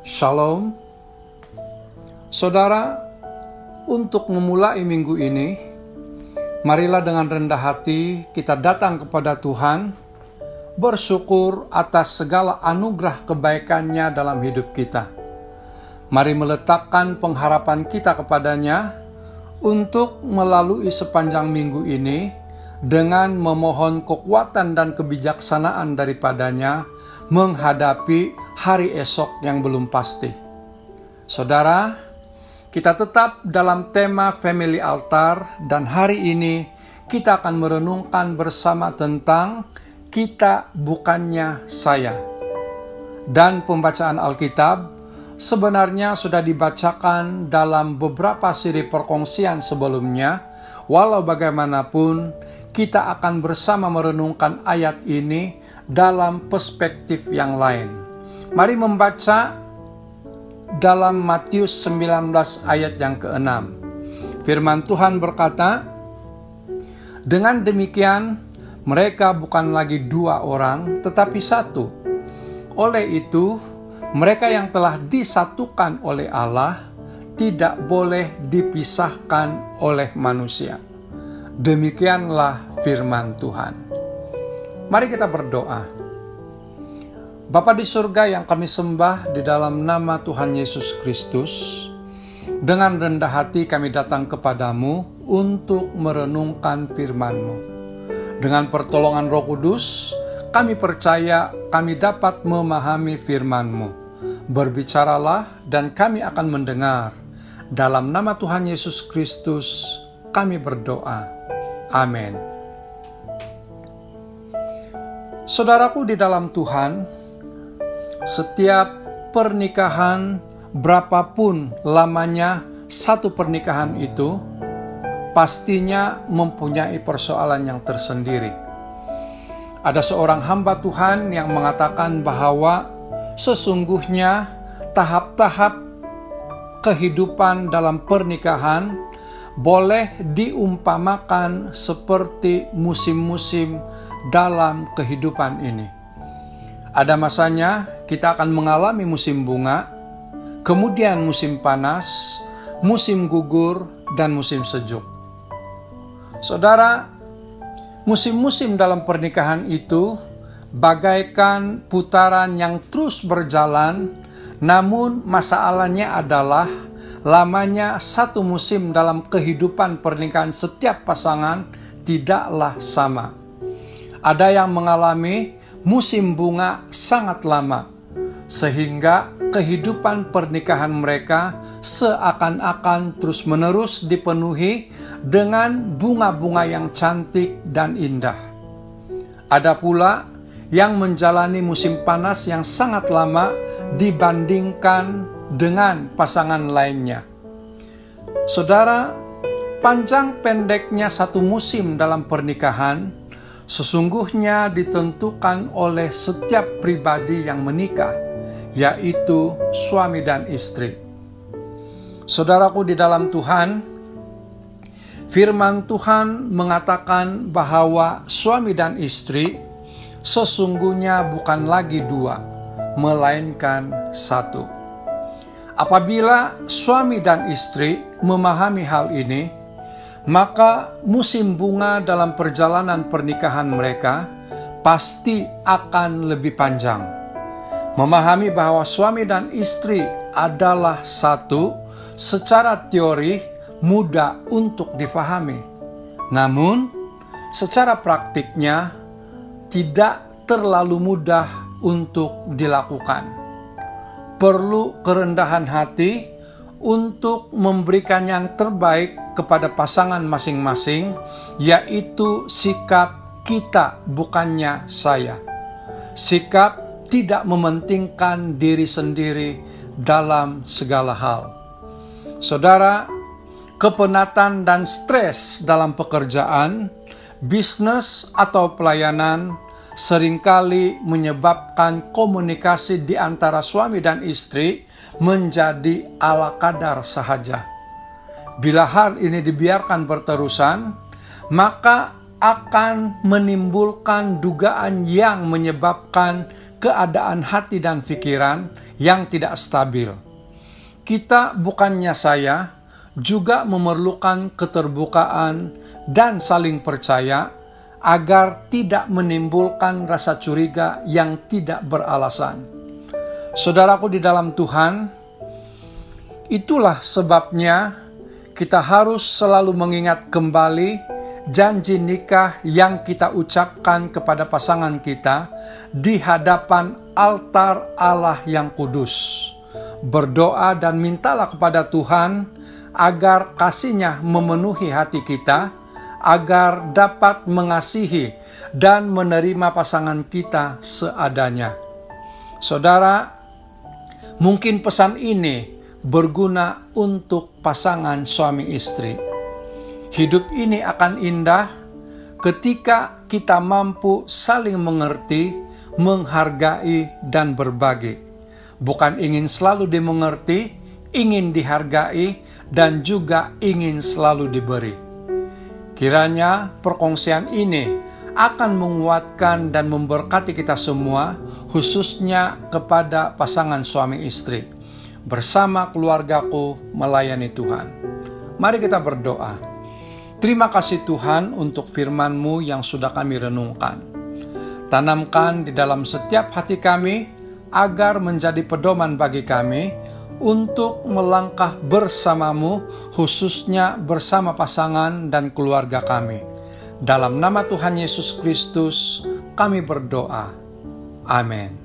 Shalom, saudara. Untuk memulai minggu ini, marilah dengan rendah hati kita datang kepada Tuhan, bersyukur atas segala anugerah kebaikan-Nya dalam hidup kita. Mari meletakkan pengharapan kita kepada-Nya untuk melalui sepanjang minggu ini dengan memohon kekuatan dan kebijaksanaan daripada-Nya menghadapi hari esok yang belum pasti. Saudara, kita tetap dalam tema Family Altar, dan hari ini kita akan merenungkan bersama tentang kita bukannya saya. Dan pembacaan Alkitab sebenarnya sudah dibacakan dalam beberapa siri perkongsian sebelumnya. Walau bagaimanapun, kita akan bersama merenungkan ayat ini dalam perspektif yang lain. Mari membaca dalam Matius 19 ayat yang ke-6. Firman Tuhan berkata, "Dengan demikian, mereka bukan lagi 2 orang, tetapi 1. Oleh itu, mereka yang telah disatukan oleh Allah tidak boleh dipisahkan oleh manusia." Demikianlah firman Tuhan. Mari kita berdoa. Bapa di surga yang kami sembah di dalam nama Tuhan Yesus Kristus, dengan rendah hati kami datang kepadamu untuk merenungkan firman-Mu. Dengan pertolongan Roh Kudus, kami percaya kami dapat memahami firman-Mu. Berbicaralah dan kami akan mendengar. Dalam nama Tuhan Yesus Kristus kami berdoa. Amin. Saudaraku di dalam Tuhan, setiap pernikahan, berapapun lamanya satu pernikahan itu, pastinya mempunyai persoalan yang tersendiri. Ada seorang hamba Tuhan yang mengatakan bahwa sesungguhnya tahap-tahap kehidupan dalam pernikahan boleh diumpamakan seperti musim-musim dalam kehidupan ini. Ada masanya kita akan mengalami musim bunga, kemudian musim panas, musim gugur, dan musim sejuk. Saudara, musim-musim dalam pernikahan itu bagaikan putaran yang terus berjalan, namun masalahnya adalah lamanya satu musim dalam kehidupan pernikahan setiap pasangan tidaklah sama. Ada yang mengalami musim bunga sangat lama, sehingga kehidupan pernikahan mereka seakan-akan terus-menerus dipenuhi dengan bunga-bunga yang cantik dan indah. Ada pula yang menjalani musim panas yang sangat lama dibandingkan dengan pasangan lainnya. Saudara, panjang pendeknya satu musim dalam pernikahan sesungguhnya ditentukan oleh setiap pribadi yang menikah, yaitu suami dan istri. Saudaraku di dalam Tuhan, firman Tuhan mengatakan bahwa suami dan istri sesungguhnya bukan lagi 2, melainkan 1. Apabila suami dan istri memahami hal ini, maka musim bunga dalam perjalanan pernikahan mereka pasti akan lebih panjang. Memahami bahwa suami dan istri adalah satu secara teori mudah untuk difahami. Namun, secara praktiknya tidak terlalu mudah untuk dilakukan. Perlu kerendahan hati untuk memberikan yang terbaik kepada pasangan masing-masing, yaitu sikap kita bukannya saya. Sikap tidak mementingkan diri sendiri dalam segala hal. Saudara, kepenatan dan stres dalam pekerjaan, bisnis atau pelayanan seringkali menyebabkan komunikasi di antara suami dan istri menjadi ala kadar sahaja. Bila hal ini dibiarkan berterusan, maka akan menimbulkan dugaan yang menyebabkan keadaan hati dan pikiran yang tidak stabil. Kita, bukannya saya, juga memerlukan keterbukaan dan saling percaya agar tidak menimbulkan rasa curiga yang tidak beralasan. Saudaraku di dalam Tuhan, itulah sebabnya kita harus selalu mengingat kembali janji nikah yang kita ucapkan kepada pasangan kita di hadapan altar Allah yang kudus. Berdoa dan mintalah kepada Tuhan agar kasih-Nya memenuhi hati kita, agar dapat mengasihi dan menerima pasangan kita seadanya. Saudara, mungkin pesan ini berguna untuk pasangan suami istri. Hidup ini akan indah ketika kita mampu saling mengerti, menghargai, dan berbagi. Bukan ingin selalu dimengerti, ingin dihargai, dan juga ingin selalu diberi. Kiranya perkongsian ini akan menguatkan dan memberkati kita semua, khususnya kepada pasangan suami istri. Bersama keluargaku melayani Tuhan. Mari kita berdoa. Terima kasih Tuhan untuk firman-Mu yang sudah kami renungkan. Tanamkan di dalam setiap hati kami agar menjadi pedoman bagi kami untuk melangkah bersama-Mu, khususnya bersama pasangan dan keluarga kami. Dalam nama Tuhan Yesus Kristus, kami berdoa. Amin.